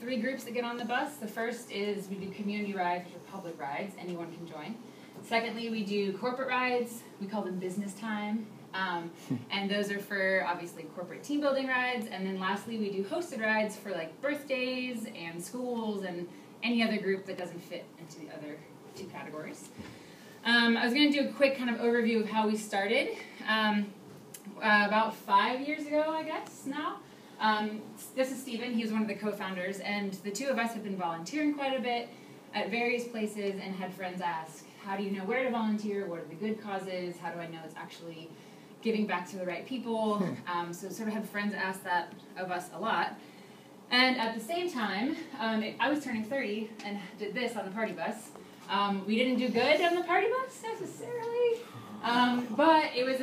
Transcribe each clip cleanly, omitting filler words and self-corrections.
three groups that get on the bus. The first is we do community rides, which are public rides. Anyone can join. Secondly, we do corporate rides. We call them business time. And those are for, obviously, corporate team building rides. And then lastly, we do hosted rides for like birthdays and schools and any other group that doesn't fit into the other two categories. I was going to do a quick kind of overview of how we started. About 5 years ago, I guess, now. This is Stephen. He was one of the co-founders. And the two of us have been volunteering quite a bit at various places and had friends ask, how do you know where to volunteer? What are the good causes? How do I know it's actually giving back to the right people? So sort of had friends ask that of us a lot. And at the same time, I was turning 30 and did this on the party bus. We didn't do good on the party bus necessarily, but it was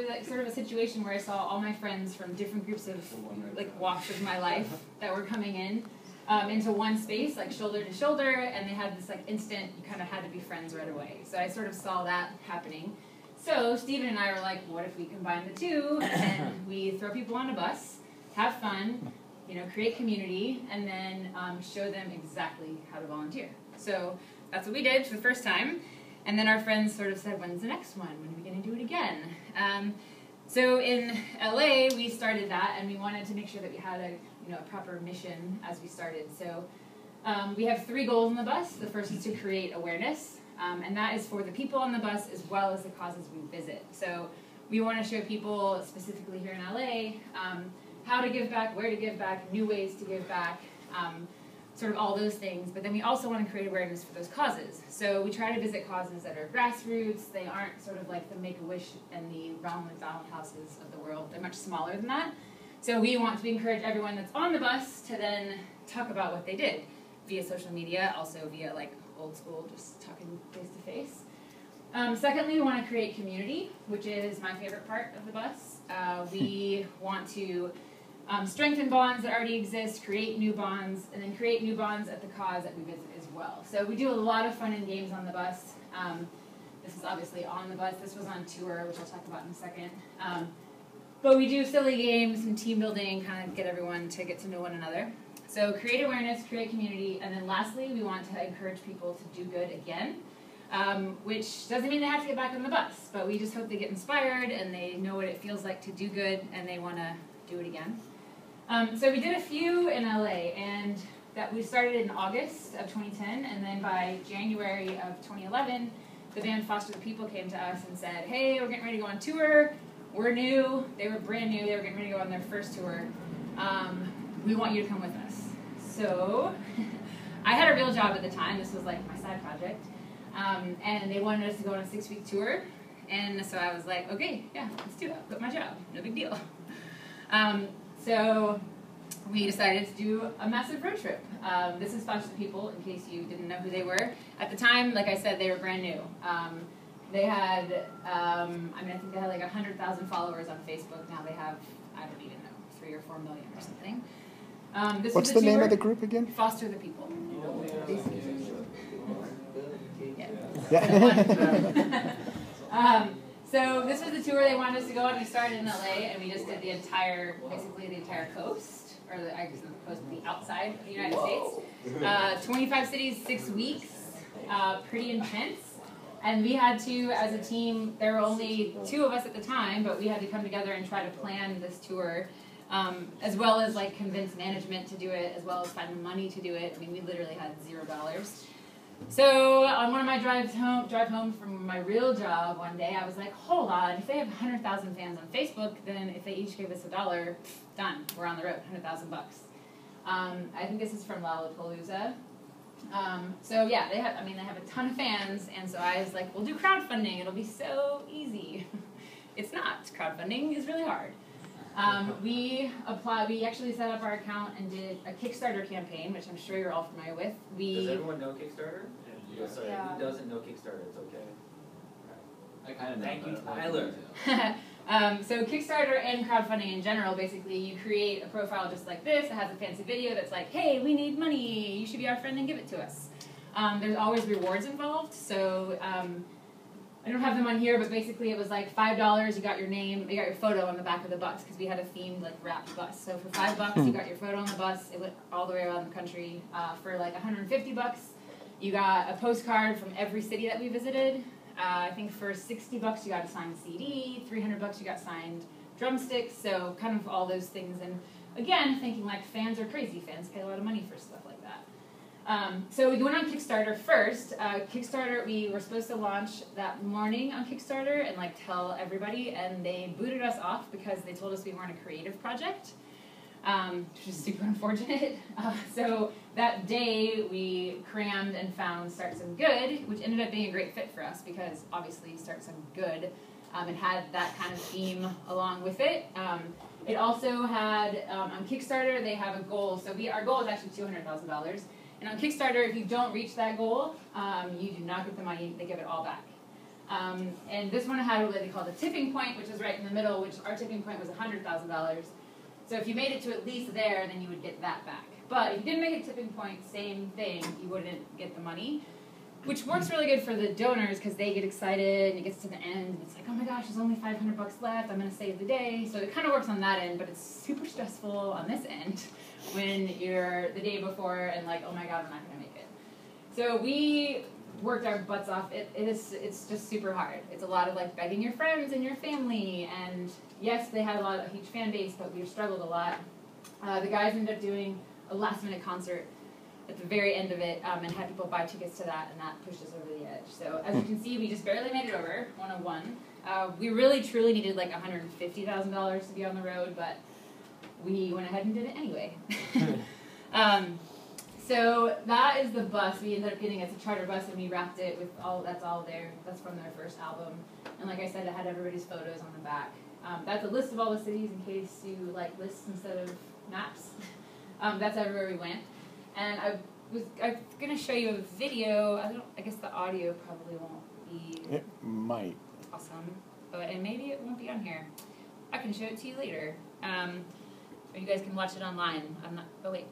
like sort of a situation where I saw all my friends from different groups of like walks of my life that were coming in into one space, like shoulder to shoulder, and they had this like instant, you kind of had to be friends right away. So I sort of saw that happening. So Stephen and I were like, what if we combine the two and we throw people on a bus, have fun, you know, create community, and then show them exactly how to volunteer. So that's what we did for the first time. And then our friends sort of said, when's the next one? When are we going to do it again? So in LA, we started that, and we wanted to make sure that we had a proper mission as we started. So we have 3 goals on the bus. The first is to create awareness, and that is for the people on the bus as well as the causes we visit. So we want to show people, specifically here in LA, how to give back, where to give back, new ways to give back, sort of all those things. But then we also want to create awareness for those causes. So we try to visit causes that are grassroots. They aren't sort of like the Make-A-Wish and the Ronald McDonald houses of the world. They're much smaller than that. So we want to encourage everyone that's on the bus to then talk about what they did via social media, also via like old school, just talking face to face. Secondly, we want to create community, which is my favorite part of the bus. We want to strengthen bonds that already exist, create new bonds, and then create new bonds at the cause that we visit as well. So we do a lot of fun and games on the bus. This is obviously on the bus. This was on tour, which I'll talk about in a second. But we do silly games and team building, kind of get everyone to get to know one another. So create awareness, create community, and then lastly, we want to encourage people to do good again, which doesn't mean they have to get back on the bus, but we just hope they get inspired and they know what it feels like to do good and they want to do it again. So we did a few in LA, and that we started in August of 2010, and then by January of 2011, the band Foster the People came to us and said, hey, we're getting ready to go on tour. We're new. They were brand new. They were getting ready to go on their first tour. We want you to come with us. So I had a real job at the time. This was like my side project. And they wanted us to go on a 6-week tour. And so I was like, okay, yeah, let's do it. Quit my job. No big deal. So we decided to do a massive road trip. This is Foster the People, in case you didn't know who they were. At the time, like I said, they were brand new. They had, I think they had like 100,000 followers on Facebook. Now they have, I don't even know, 3 or 4 million or something. What's the name of the group again? Foster the People. Yeah. So this was the tour they wanted us to go on. We started in LA, and we just did basically the entire coast, or I guess the coast, the outside of the United States. 25 cities, 6 weeks, pretty intense. And we had to, as a team, there were only 2 of us at the time, but we had to come together and try to plan this tour, as well as like convince management to do it, as well as find the money to do it. I mean, we literally had $0. So on one of my drive home from my real job one day, I was like, hold on, if they have 100,000 fans on Facebook, then if they each gave us $1, done, we're on the road, 100,000 bucks. I think this is from Lollapalooza. So yeah, they have a ton of fans, and so I was like, we'll do crowdfunding, it'll be so easy. It's not. Crowdfunding is really hard. We actually set up our account and did a Kickstarter campaign, which I'm sure you're all familiar with. Does everyone know Kickstarter? Yeah. Who doesn't know Kickstarter? It's okay. I kind of know. Thank you, Tyler. So Kickstarter and crowdfunding in general, basically, you create a profile just like this. It has a fancy video that's like, hey, we need money. You should be our friend and give it to us. There's always rewards involved. So I don't have them on here, but basically it was like $5, you got your name, you got your photo on the back of the bus, because we had a themed, like, wrapped bus. So for $5, you got your photo on the bus, it went all the way around the country. For like $150, you got a postcard from every city that we visited. I think for $60, you got a signed CD, $300, you got signed drumsticks, so kind of all those things. And again, thinking like fans are crazy, fans pay a lot of money for stuff like that. So we went on Kickstarter first. Kickstarter, we were supposed to launch that morning on Kickstarter and like tell everybody, and they booted us off because they told us we weren't a creative project, which is super unfortunate. So that day we crammed and found Start Some Good, which ended up being a great fit for us because obviously Start Some Good, it had that kind of theme along with it. It also had, on Kickstarter, they have a goal. So our goal is actually $200,000. And on Kickstarter, if you don't reach that goal, you do not get the money. They give it all back. And this one had what they call the tipping point, which is right in the middle, which our tipping point was $100,000. So if you made it to at least there, then you would get that back. But if you didn't make a tipping point, same thing, you wouldn't get the money, which works really good for the donors because they get excited and it gets to the end and it's like, oh my gosh, there's only $500 left, I'm going to save the day. So it kind of works on that end, but it's super stressful on this end when you're the day before and like, oh my god, I'm not going to make it. So we worked our butts off. It's just super hard. It's a lot of like begging your friends and your family, and yes, they had a huge fan base, but we struggled a lot. The guys ended up doing a last-minute concert at the very end of it, and had people buy tickets to that, and that pushed us over the edge. So as you can see, we just barely made it over, 101. We really, truly needed like $150,000 to be on the road, but we went ahead and did it anyway. So that is the bus. We ended up getting it's a charter bus, and we wrapped it with that's all there. That's from their first album. And like I said, it had everybody's photos on the back. That's a list of all the cities in case you like lists instead of maps. That's everywhere we went. And I'm going to show you a video. I guess the audio probably won't be... It might. Awesome. And maybe it won't be on here. I can show it to you later. Or you guys can watch it online. Oh, wait.